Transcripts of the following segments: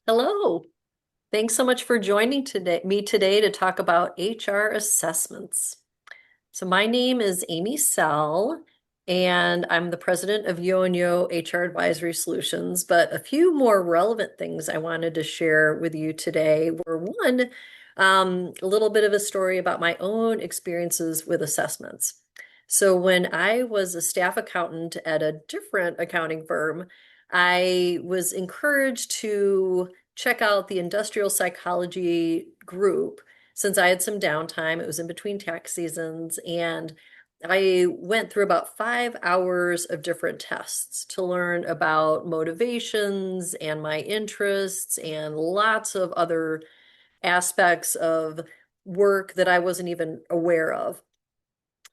Hello. Thanks so much for joining me today to talk about HR assessments. So my name is Amy Sell, and I'm the president of Yo and Yo HR Advisory Solutions. But a few more relevant things I wanted to share with you today were one, a little bit of a story about my own experiences with assessments. So when I was a staff accountant at a different accounting firm, I was encouraged to check out the industrial psychology group since I had some downtime. It was in between tax seasons, and I went through about 5 hours of different tests to learn about motivations and my interests and lots of other aspects of work that I wasn't even aware of.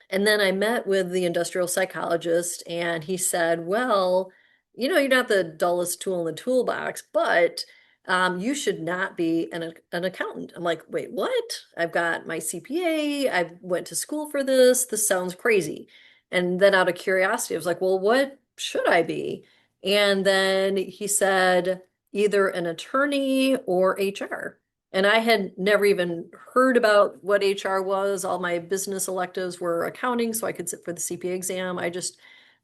And then I met with the industrial psychologist, and he said, well, you're not the dullest tool in the toolbox, but you should not be an accountant. I'm like, wait, what? I've got my CPA. I went to school for this. This sounds crazy. And then out of curiosity, I was like, well, what should I be? And then he said, either an attorney or HR. And I had never even heard about what HR was. All my business electives were accounting, so I could sit for the CPA exam. I just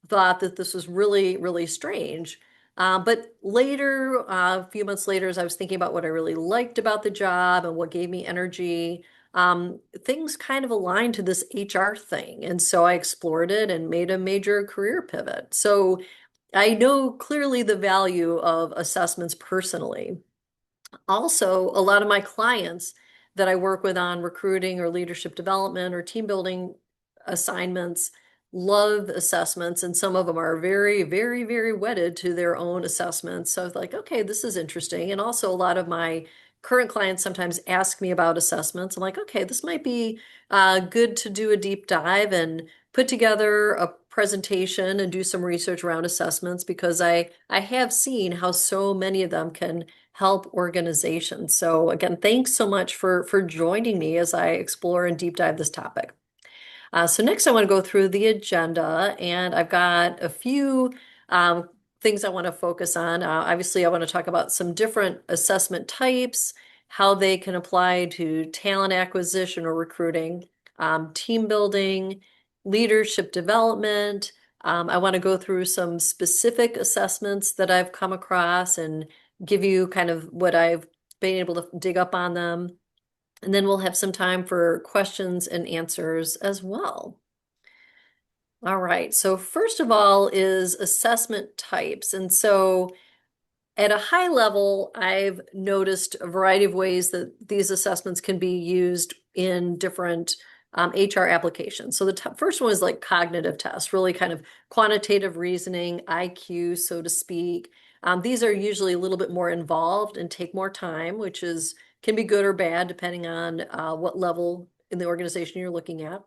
thought that this was really, really strange. But later, a few months later, as I was thinking about what I really liked about the job and what gave me energy, things kind of aligned to this HR thing. And so I explored it and made a major career pivot. So I know clearly the value of assessments personally. Also, a lot of my clients that I work with on recruiting or leadership development or team building assignments love assessments, and some of them are very, very, very wedded to their own assessments. So I was like, okay, this is interesting. And also, a lot of my current clients sometimes ask me about assessments. I'm like, okay, this might be good to do a deep dive and put together a presentation and do some research around assessments because I have seen how so many of them can help organizations. So again, thanks so much for joining me as I explore and deep dive this topic. So next I want to go through the agenda, and I've got a few things I want to focus on. Obviously, I want to talk about some different assessment types, how they can apply to talent acquisition or recruiting, team building, leadership development. I want to go through some specific assessments that I've come across and give you kind of what I've been able to dig up on them. And then we'll have some time for questions and answers as well. All right, so first of all is assessment types. And so at a high level, I've noticed a variety of ways that these assessments can be used in different HR applications. So the first one is like cognitive tests, really kind of quantitative reasoning, IQ, so to speak. These are usually a little bit more involved and take more time, which is can be good or bad depending on what level in the organization you're looking at.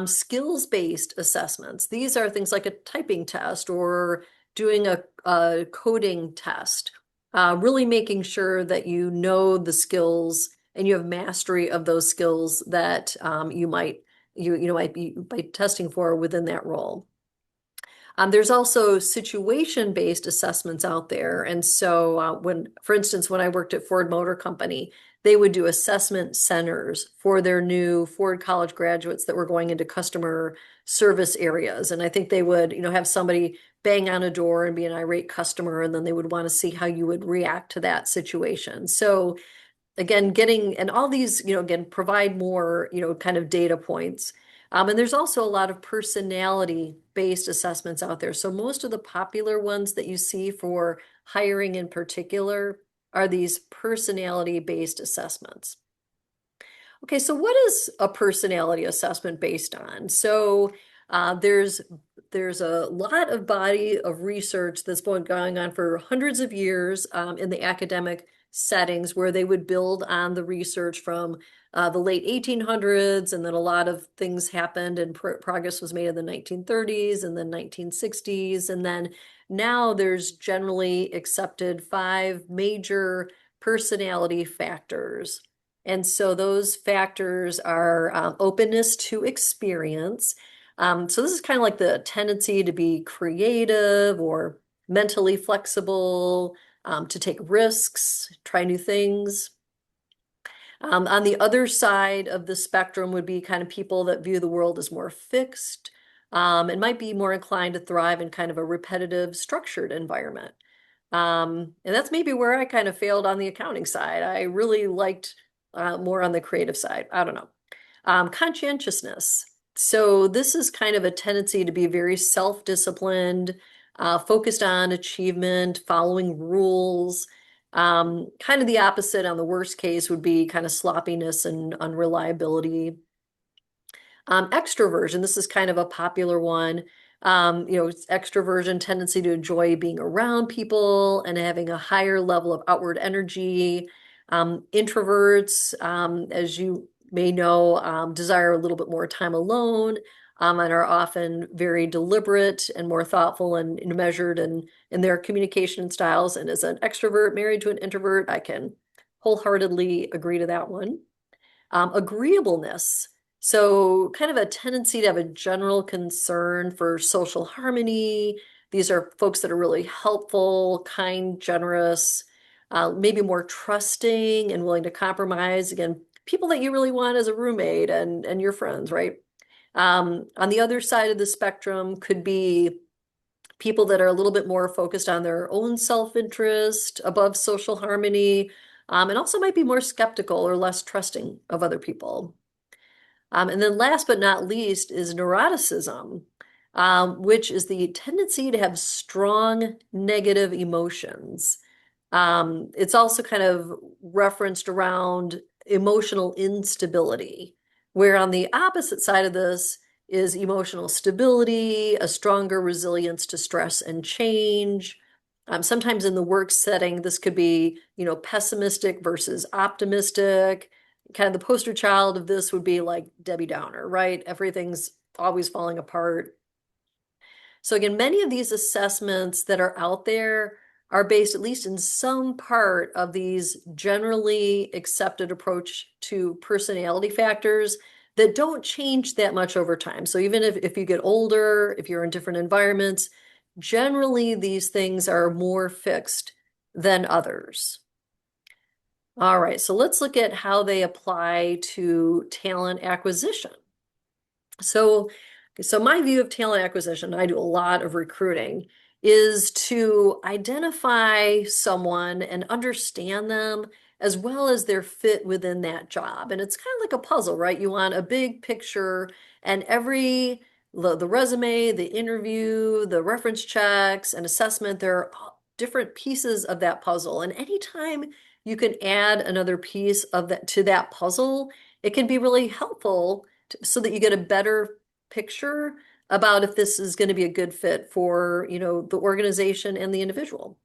Skills-based assessments. These are things like a typing test or doing a coding test, really making sure that you know the skills and you have mastery of those skills that you might be by testing for within that role. There's also situation-based assessments out there. And so for instance, when I worked at Ford Motor Company, they would do assessment centers for their new Ford college graduates that were going into customer service areas. And I think they would, have somebody bang on a door and be an irate customer, and then they would want to see how you would react to that situation. So again, and all these, again, provide more, kind of data points. And there's also a lot of personality-based assessments out there. So most of the popular ones that you see for hiring in particular are these personality-based assessments. Okay, so what is a personality assessment based on? So there's a lot of body of research that's been going on for hundreds of years in the academic settings where they would build on the research from the late 1800s, and then a lot of things happened and progress was made in the 1930s and then 1960s, and then now there's generally accepted five major personality factors. And so those factors are openness to experience. So this is kind of like the tendency to be creative or mentally flexible, to take risks, try new things. On the other side of the spectrum would be kind of people that view the world as more fixed, and might be more inclined to thrive in kind of a repetitive, structured environment. And that's maybe where I kind of failed on the accounting side. I really liked more on the creative side. I don't know. Conscientiousness. So this is kind of a tendency to be very self-disciplined, focused on achievement, following rules. Kind of the opposite on the worst case would be kind of sloppiness and unreliability. Extroversion, this is kind of a popular one. It's extroversion, tendency to enjoy being around people and having a higher level of outward energy. Introverts, as you may know, desire a little bit more time alone, and are often very deliberate and more thoughtful and measured in their communication styles. And as an extrovert married to an introvert, I can wholeheartedly agree to that one. Agreeableness. So, kind of a tendency to have a general concern for social harmony. These are folks that are really helpful, kind, generous, maybe more trusting and willing to compromise. Again, people that you really want as a roommate and your friends, right? On the other side of the spectrum could be people that are a little bit more focused on their own self-interest above social harmony, and also might be more skeptical or less trusting of other people. And then last but not least is neuroticism, which is the tendency to have strong negative emotions. It's also kind of referenced around emotional instability, where on the opposite side of this is emotional stability, a stronger resilience to stress and change. Sometimes in the work setting, this could be, pessimistic versus optimistic. Kind of the poster child of this would be like Debbie Downer, right? Everything's always falling apart. So again, many of these assessments that are out there are based at least in some part of these generally accepted approach to personality factors that don't change that much over time. So even if you get older, if you're in different environments, generally these things are more fixed than others. All right, so let's look at how they apply to talent acquisition. So, so my view of talent acquisition, I do a lot of recruiting, is to identify someone and understand them as well as their fit within that job. And it's kind of like a puzzle, right? You want a big picture and the resume, the interview, the reference checks and assessment, there are different pieces of that puzzle. And anytime you can add another piece of that to that puzzle, it can be really helpful so that you get a better picture about if this is going to be a good fit for, the organization and the individual.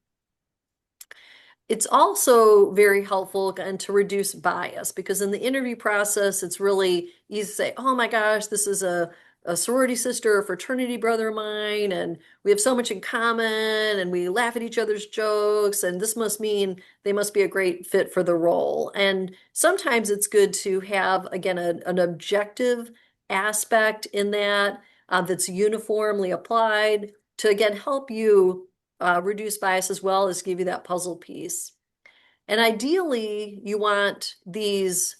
It's also very helpful and to reduce bias because in the interview process, it's really easy to say, oh my gosh, this is a sorority sister, a fraternity brother of mine, and we have so much in common, and we laugh at each other's jokes, and this must mean they must be a great fit for the role. And sometimes it's good to have, again, an objective aspect in that that's uniformly applied to, again, help you reduce bias as well as give you that puzzle piece. And ideally, you want these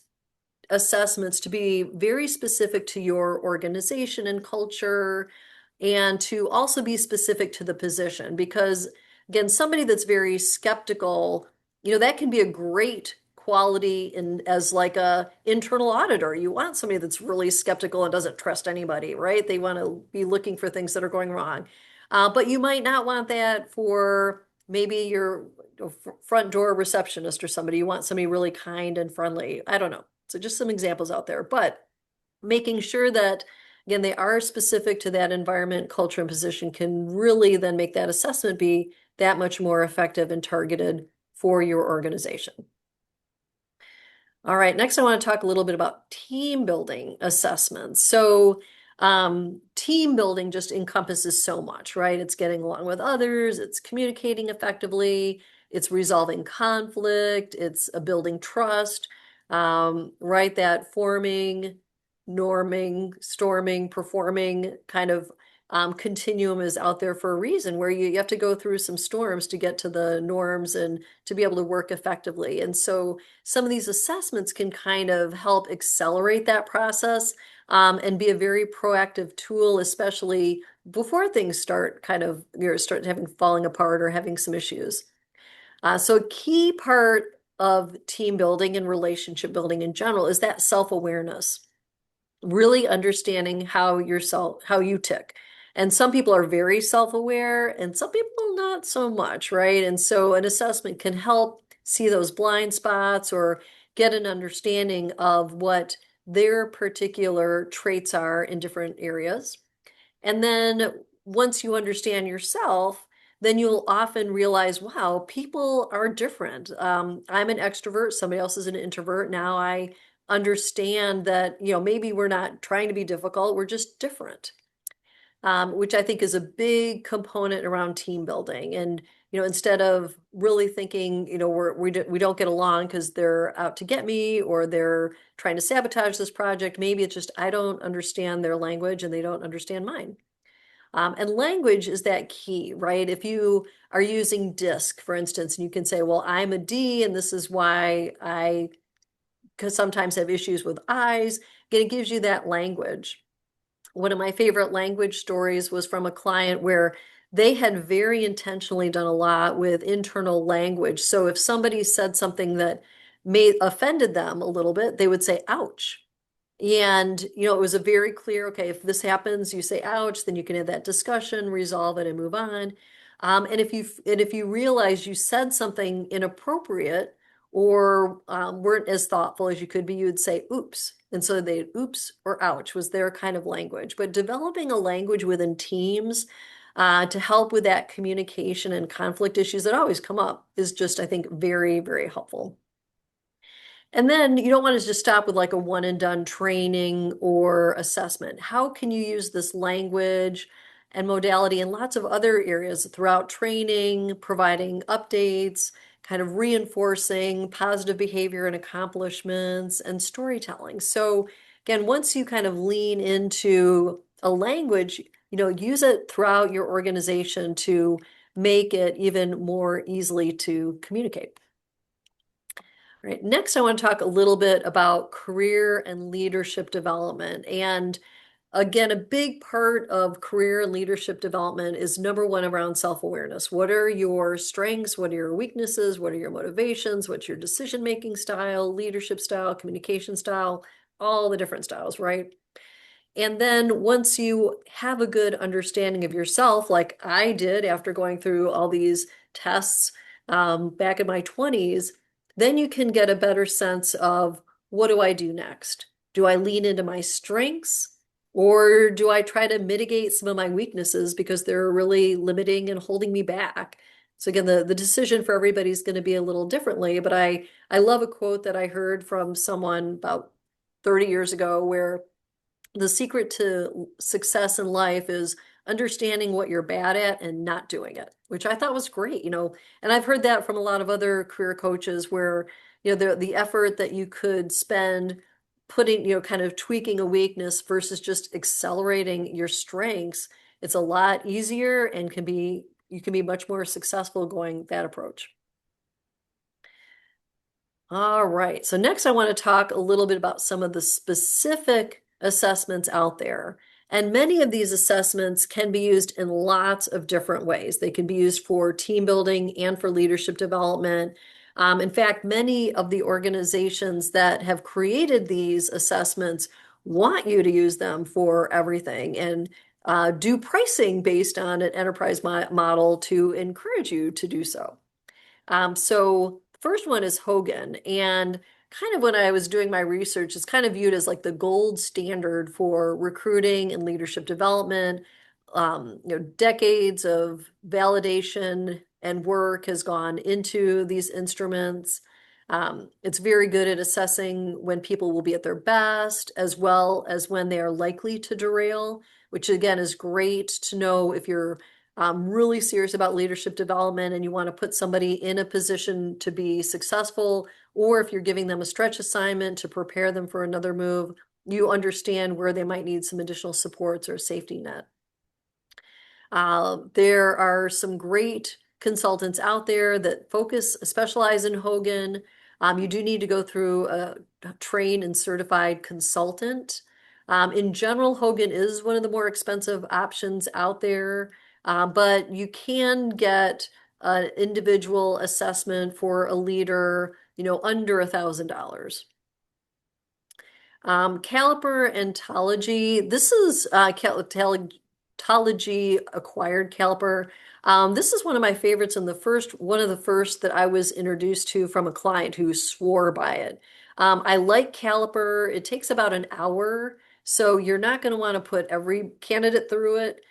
assessments to be very specific to your organization and culture, and to also be specific to the position. Because again, somebody that's very skeptical, that can be a great quality in as like a internal auditor. You want somebody that's really skeptical and doesn't trust anybody, right? They want to be looking for things that are going wrong. But you might not want that for maybe your front door receptionist or somebody. You want somebody really kind and friendly. I don't know. So just some examples out there, but making sure that, again, they are specific to that environment, culture, and position can really then make that assessment be that much more effective and targeted for your organization. All right, next I want to talk a little bit about team building assessments. So team building just encompasses so much, right? It's getting along with others, it's communicating effectively, it's resolving conflict, it's building trust, right? That forming, norming, storming, performing kind of continuum is out there for a reason, where you have to go through some storms to get to the norms and to be able to work effectively. And so some of these assessments can kind of help accelerate that process, and be a very proactive tool, especially before things start kind of, start having falling apart or having some issues. So a key part of team building and relationship building in general is that self-awareness, really understanding how you tick. And some people are very self-aware and some people not so much, right? And so an assessment can help see those blind spots or get an understanding of what their particular traits are in different areas. And then once you understand yourself, then you'll often realize, wow, people are different. I'm an extrovert, somebody else is an introvert. Now I understand that, maybe we're not trying to be difficult, we're just different, which I think is a big component around team building. And, instead of really thinking, we don't get along because they're out to get me or they're trying to sabotage this project, maybe it's just I don't understand their language and they don't understand mine. And language is that key, right? If you are using DISC, for instance, and you can say, well, I'm a D, and this is why I because sometimes have issues with I's, it gives you that language. One of my favorite language stories was from a client where they had very intentionally done a lot with internal language. So if somebody said something that may offended them a little bit, they would say, ouch. And, it was a very clear, okay, if this happens, you say ouch, then you can have that discussion, resolve it, and move on. And if you realize you said something inappropriate or weren't as thoughtful as you could be, you'd say oops. And so they oops or ouch was their kind of language. But developing a language within teams to help with that communication and conflict issues that always come up is just, I think, very, very helpful. And then you don't want to just stop with like a one and done training or assessment. How can you use this language and modality in lots of other areas throughout training, providing updates, kind of reinforcing positive behavior and accomplishments and storytelling? So again, once you kind of lean into a language, use it throughout your organization to make it even more easily to communicate. Right. Next, I want to talk a little bit about career and leadership development. And again, a big part of career and leadership development is number one around self-awareness. What are your strengths? What are your weaknesses? What are your motivations? What's your decision-making style, leadership style, communication style, all the different styles, right? And then once you have a good understanding of yourself, like I did after going through all these tests back in my 20s, then you can get a better sense of what do I do next? Do I lean into my strengths or do I try to mitigate some of my weaknesses because they're really limiting and holding me back? So again, the decision for everybody is going to be a little differently, but I love a quote that I heard from someone about 30 years ago where the secret to success in life is understanding what you're bad at and not doing it, which I thought was great, and I've heard that from a lot of other career coaches where, the effort that you could spend putting, kind of tweaking a weakness versus just accelerating your strengths, it's a lot easier and you can be much more successful going that approach. All right. So next I want to talk a little bit about some of the specific assessments out there. And many of these assessments can be used in lots of different ways. They can be used for team building and for leadership development. In fact, many of the organizations that have created these assessments want you to use them for everything and do pricing based on an enterprise model to encourage you to do so. So first one is Hogan, and kind of when I was doing my research, it's kind of viewed as like the gold standard for recruiting and leadership development. Decades of validation and work has gone into these instruments. It's very good at assessing when people will be at their best, as well as when they are likely to derail, which again is great to know if you're really serious about leadership development and you want to put somebody in a position to be successful, or if you're giving them a stretch assignment to prepare them for another move, you understand where they might need some additional supports or a safety net. There are some great consultants out there that specialize in Hogan. You do need to go through a trained and certified consultant. In general, Hogan is one of the more expensive options out there, but you can get an individual assessment for a leader, under $1,000. Caliper Ontology. This is Ontology acquired Caliper. This is one of my favorites and one of the first that I was introduced to from a client who swore by it. I like Caliper. It takes about an hour, so you're not going to want to put every candidate through it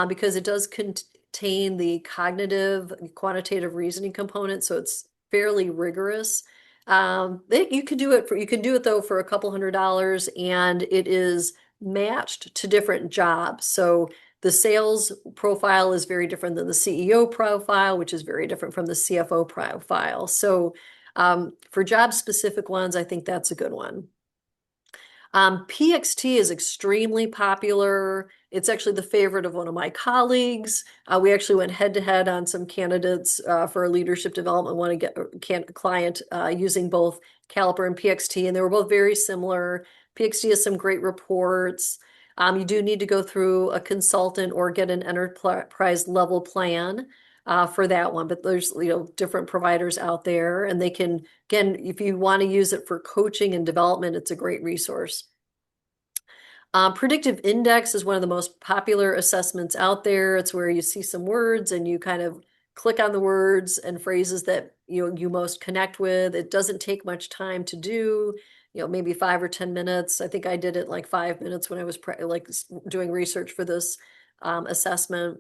because it does contain the cognitive, quantitative reasoning component, so it's fairly rigorous. You can do it though for a couple $100, and it is matched to different jobs. So the sales profile is very different than the CEO profile, which is very different from the CFO profile. So for job specific ones, I think that's a good one. PXT is extremely popular. It's actually the favorite of one of my colleagues. We actually went head to head on some candidates for a leadership development one client using both Caliper and PXT, and they were both very similar. PXT has some great reports. You do need to go through a consultant or get an enterprise level plan for that one, but there's different providers out there, and they can, again, if you want to use it for coaching and development, it's a great resource. Predictive Index is one of the most popular assessments out there. It's where you see some words and you kind of click on the words and phrases that you most connect with. It doesn't take much time to do, maybe 5 or 10 minutes. I think I did it like 5 minutes when I was doing research for this assessment.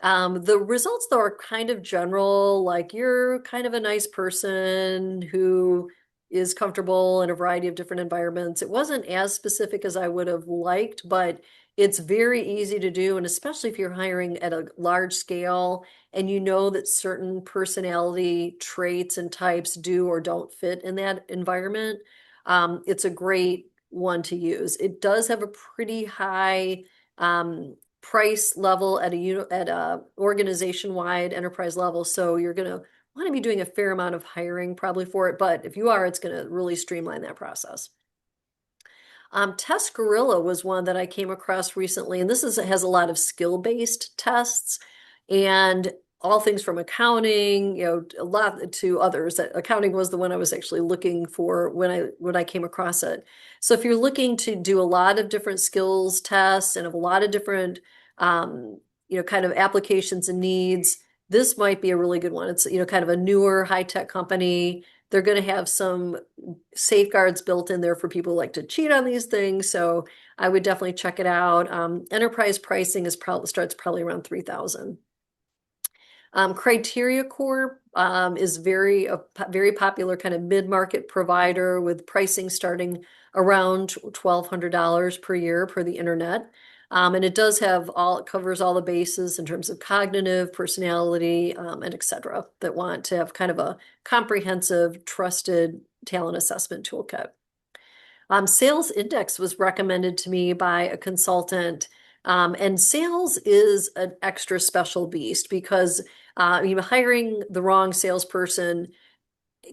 The results, though, are kind of general, like you're kind of a nice person who is comfortable in a variety of different environments. It wasn't as specific as I would have liked, but it's very easy to do. And especially if you're hiring at a large scale and you know that certain personality traits and types do or don't fit in that environment, it's a great one to use. It does have a pretty high price level at a organization-wide enterprise level. So you're going to want to be doing a fair amount of hiring probably for it. But if you are, it's going to really streamline that process. Test Gorilla was one that I came across recently, and this has a lot of skill-based tests and all things from accounting, a lot to others. Accounting was the one I was actually looking for when I came across it. So if you're looking to do a lot of different skills tests and a lot of different, kind of applications and needs, this might be a really good one. It's, kind of a newer high-tech company. They're going to have some safeguards built in there for people who like to cheat on these things. So I would definitely check it out. Enterprise pricing starts probably around 3,000. Criteria Corp is a very popular kind of mid-market provider with pricing starting around $1,200 per year per the internet. And it covers all the bases in terms of cognitive, personality, and et cetera, that want to have kind of a comprehensive, trusted talent assessment toolkit. Sales Index was recommended to me by a consultant. And sales is an extra special beast because hiring the wrong salesperson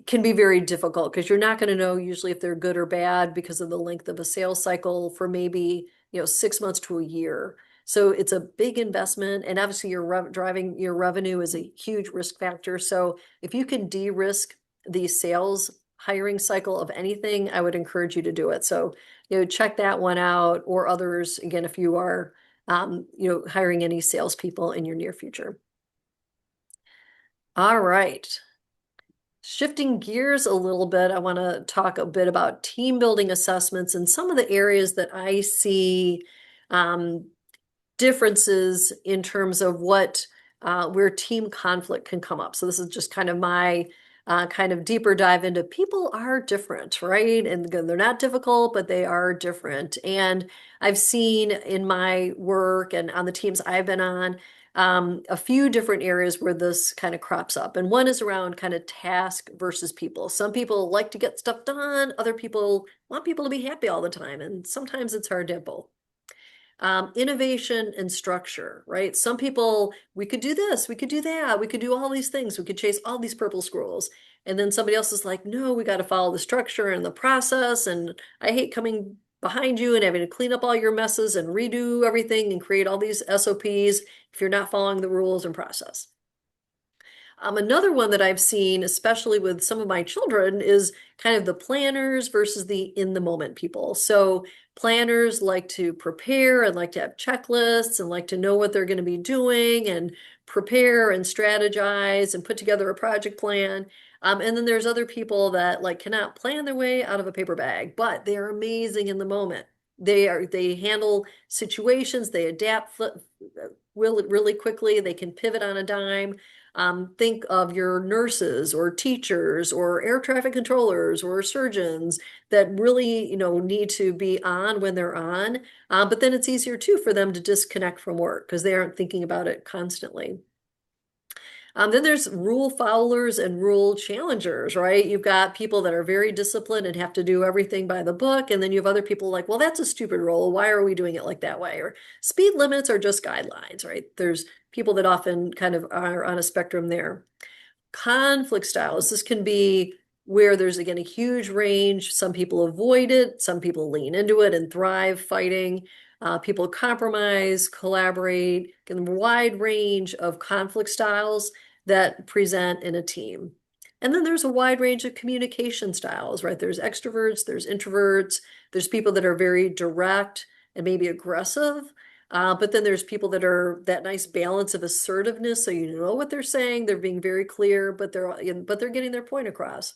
can be very difficult because you're not going to know usually if they're good or bad because of the length of a sales cycle for maybe 6 months to a year. So it's a big investment, and obviously driving your revenue is a huge risk factor. So if you can de-risk the sales hiring cycle of anything, I would encourage you to do it. So check that one out, or others again if you are hiring any salespeople in your near future. All right. Shifting gears a little bit, I want to talk a bit about team building assessments and some of the areas that I see differences in terms of where team conflict can come up. So this is just kind of my kind of deeper dive into people are different, right? And they're not difficult, but they are different. And I've seen in my work and on the teams I've been on, a few different areas where this kind of crops up. And one is around kind of task versus people. Some people like to get stuff done. Other people want people to be happy all the time. And sometimes it's hard to have both. Innovation and structure, right? Some people, we could do this, we could do that, we could do all these things, we could chase all these purple squirrels. And then somebody else is like, no, we got to follow the structure and the process. And I hate coming behind you and having to clean up all your messes and redo everything and create all these SOPs if you're not following the rules and process. Another one that I've seen, especially with some of my children, is kind of the planners versus the in the moment people. So planners like to prepare and like to have checklists and like to know what they're going to be doing and prepare and strategize and put together a project plan. And then there's other people that like cannot plan their way out of a paper bag, but they are amazing in the moment. They handle situations, they adapt really quickly, they can pivot on a dime. Think of your nurses or teachers or air traffic controllers or surgeons that really, need to be on when they're on. But then it's easier too for them to disconnect from work because they aren't thinking about it constantly. Then there's rule followers and rule challengers, right? You've got people that are very disciplined and have to do everything by the book. And then you have other people like, well, that's a stupid rule. Why are we doing it like that way? Or speed limits are just guidelines, right? There's people that often kind of are on a spectrum there. Conflict styles. This can be where there's again a huge range. Some people avoid it, some people lean into it and thrive fighting. People compromise, collaborate, a wide range of conflict styles that present in a team. And then there's a wide range of communication styles, right? There's extroverts, there's introverts, there's people that are very direct and maybe aggressive. But then there's people that are that nice balance of assertiveness, so you know what they're saying, they're being very clear, but they're getting their point across.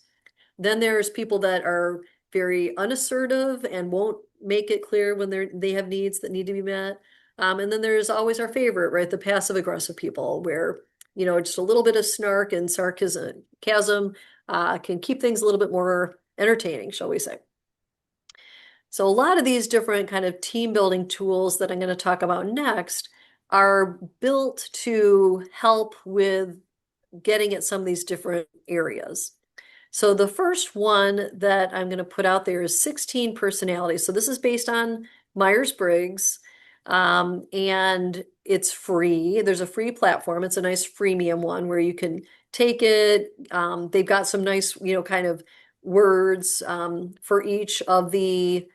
Then there's people that are very unassertive and won't make it clear when they have needs that need to be met. And then there's always our favorite, right? The passive aggressive people, where just a little bit of snark and sarcasm can keep things a little bit more entertaining, shall we say. So a lot of these different kind of team building tools that I'm going to talk about next are built to help with getting at some of these different areas. So the first one that I'm going to put out there is 16 personalities. So this is based on Myers-Briggs, and it's free. There's a free platform. It's a nice freemium one where you can take it. They've got some nice, kind of words for each of the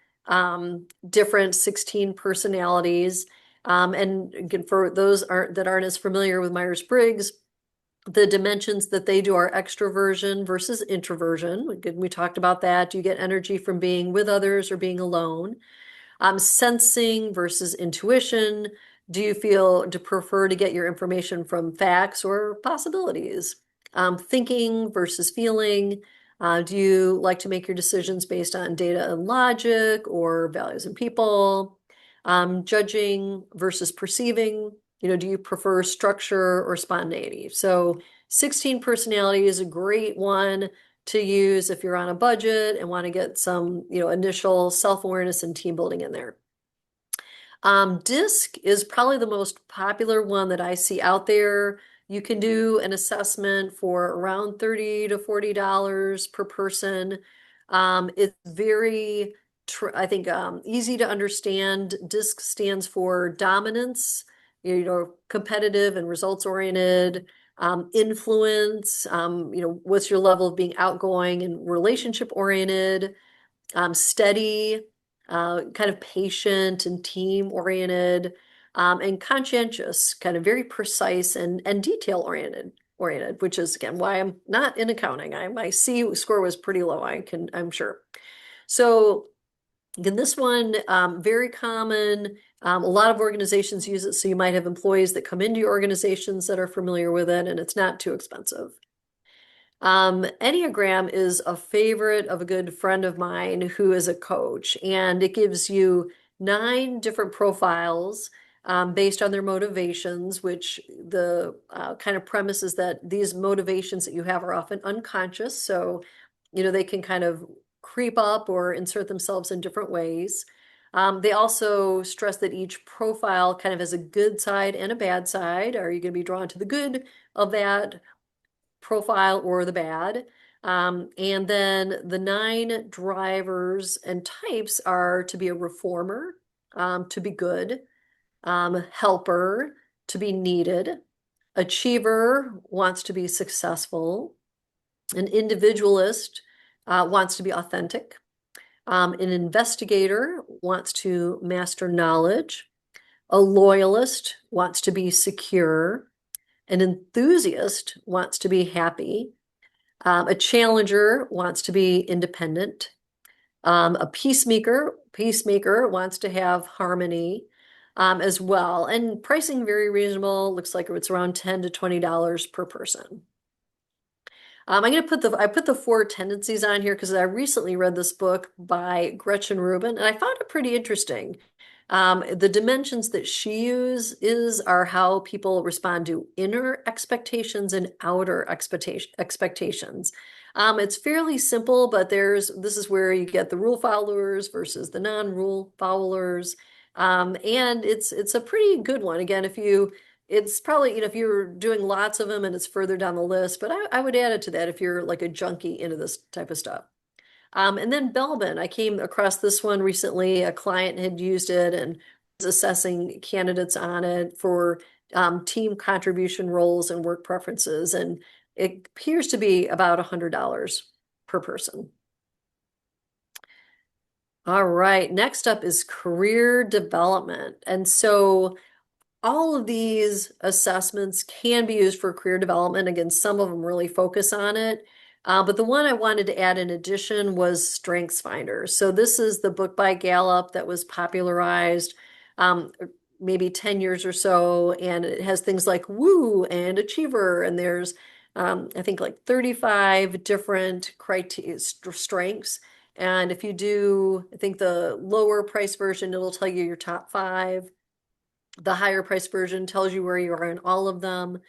different 16 personalities. And again, for those that aren't as familiar with Myers-Briggs, the dimensions that they do are extroversion versus introversion. We talked about that. Do you get energy from being with others or being alone? Sensing versus intuition. Do you prefer to get your information from facts or possibilities? Thinking versus feeling. Do you like to make your decisions based on data and logic or values and people? Judging versus perceiving. Do you prefer structure or spontaneity? So 16 personality is a great one to use if you're on a budget and want to get some, initial self-awareness and team building in there. DISC is probably the most popular one that I see out there. You can do an assessment for around $30 to $40 per person. It's very, I think, easy to understand. DISC stands for dominance, competitive and results oriented. Influence, what's your level of being outgoing and relationship oriented, steady, kind of patient and team oriented, and conscientious, kind of very precise and detail oriented, which is again why I'm not in accounting. My C score was pretty low, I'm sure. So again, this one, very common. A lot of organizations use it, so you might have employees that come into your organizations that are familiar with it, and it's not too expensive. Enneagram is a favorite of a good friend of mine who is a coach, and it gives you 9 different profiles based on their motivations, which the kind of premise is that these motivations that you have are often unconscious. So, they can kind of creep up or insert themselves in different ways. They also stress that each profile kind of has a good side and a bad side. Are you going to be drawn to the good of that profile or the bad? And then the 9 drivers and types are to be a reformer, to be good, helper, to be needed. Achiever wants to be successful. An individualist wants to be authentic. An investigator wants to master knowledge. A loyalist wants to be secure. An enthusiast wants to be happy. A challenger wants to be independent. A peacemaker wants to have harmony as well. And pricing very reasonable. Looks like it's around $10 to $20 per person. I put the four tendencies on here because I recently read this book by Gretchen Rubin, and I found it pretty interesting. The dimensions that she uses are how people respond to inner expectations and outer expectations. It's fairly simple, but this is where you get the rule followers versus the non-rule followers. And it's a pretty good one. Again, it's probably, if you're doing lots of them and it's further down the list, but I would add it to that if you're like a junkie into this type of stuff. And then Belbin, I came across this one recently. A client had used it and was assessing candidates on it for team contribution roles and work preferences. And it appears to be about $100 per person. All right, next up is career development. And so all of these assessments can be used for career development. Again, some of them really focus on it. But the one I wanted to add in addition was Strengths Finder. So this is the book by Gallup that was popularized maybe 10 years or so. And it has things like Woo and Achiever. And there's, I think, like 35 different criteria, strengths. And if you do, I think the lower price version, it'll tell you your top five. The higher price version tells you where you are in all of them.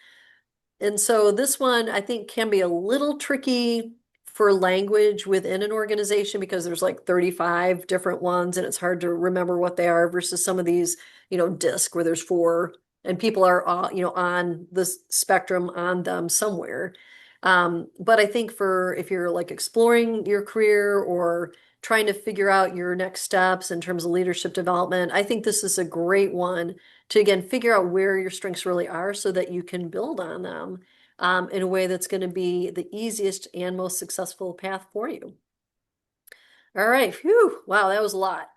And so this one I think can be a little tricky for language within an organization because there's like 35 different ones and it's hard to remember what they are versus some of these, disc where there's four and people are all, on the spectrum on them somewhere. But I think for if you're like exploring your career or trying to figure out your next steps in terms of leadership development, I think this is a great one to again figure out where your strengths really are so that you can build on them in a way that's going to be the easiest and most successful path for you. All right, phew, wow, that was a lot.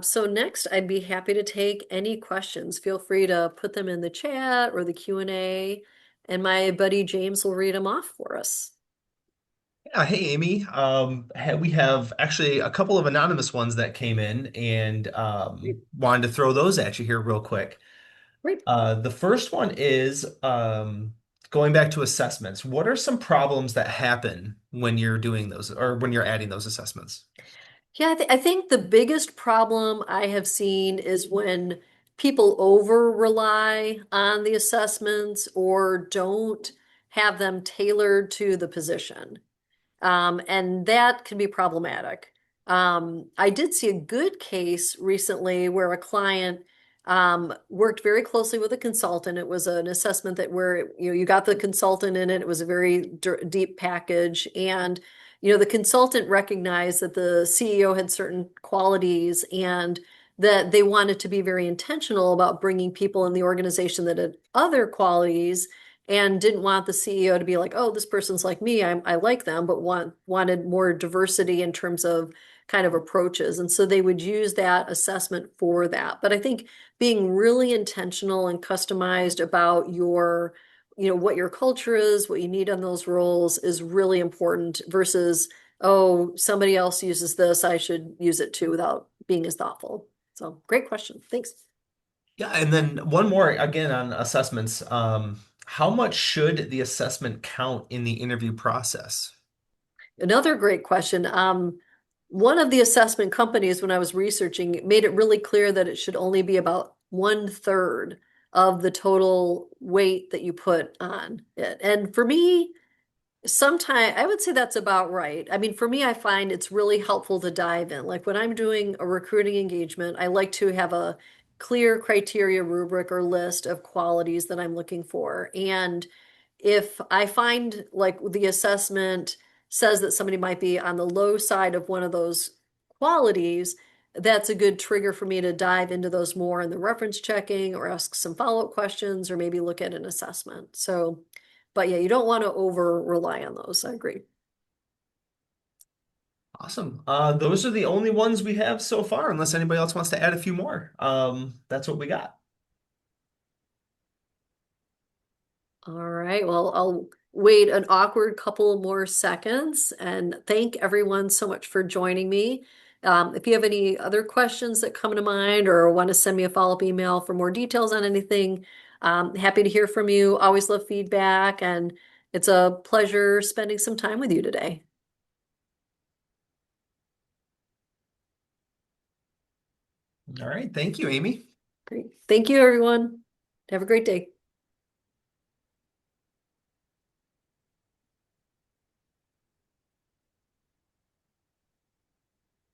So next, I'd be happy to take any questions. Feel free to put them in the chat or the Q&A, and my buddy James will read them off for us. Yeah, hey Amy. We have actually a couple of anonymous ones that came in and Great. wanted to throw those at you here real quick. Great. The first one is going back to assessments. What are some problems that happen when you're doing those or when you're adding those assessments? Yeah, I think the biggest problem I have seen is when people over rely on the assessments or don't have them tailored to the position. And that can be problematic. I did see a good case recently where a client worked very closely with a consultant. It was an assessment that where you got the consultant in it. It was a very deep package, and the consultant recognized that the CEO had certain qualities and that they wanted to be very intentional about bringing people in the organization that had other qualities and didn't want the CEO to be like, oh, this person's like me, I like them, but wanted more diversity in terms of kind of approaches. And so they would use that assessment for that. But I think being really intentional and customized about what your culture is, what you need on those roles is really important versus, oh, somebody else uses this, I should use it too without being as thoughtful. So great question. Thanks. Yeah, and then one more again on assessments. How much should the assessment count in the interview process? Another great question. One of the assessment companies, when I was researching, made it really clear that it should only be about 1/3 of the total weight that you put on it. And for me, sometimes I would say that's about right. I mean, for me, I find it's really helpful to dive in. Like when I'm doing a recruiting engagement, I like to have a clear criteria rubric or list of qualities that I'm looking for. And if I find like the assessment says that somebody might be on the low side of one of those qualities, that's a good trigger for me to dive into those more in the reference checking or ask some follow-up questions or maybe look at an assessment. So, but yeah, you don't want to over rely on those. I agree. Awesome. Those are the only ones we have so far, unless anybody else wants to add a few more. That's what we got. All right. Well, I'll wait an awkward couple more seconds and thank everyone so much for joining me. If you have any other questions that come to mind or want to send me a follow-up email for more details on anything, happy to hear from you. Always love feedback, and it's a pleasure spending some time with you today. All right. Thank you, Amy. Great. Thank you, everyone. Have a great day.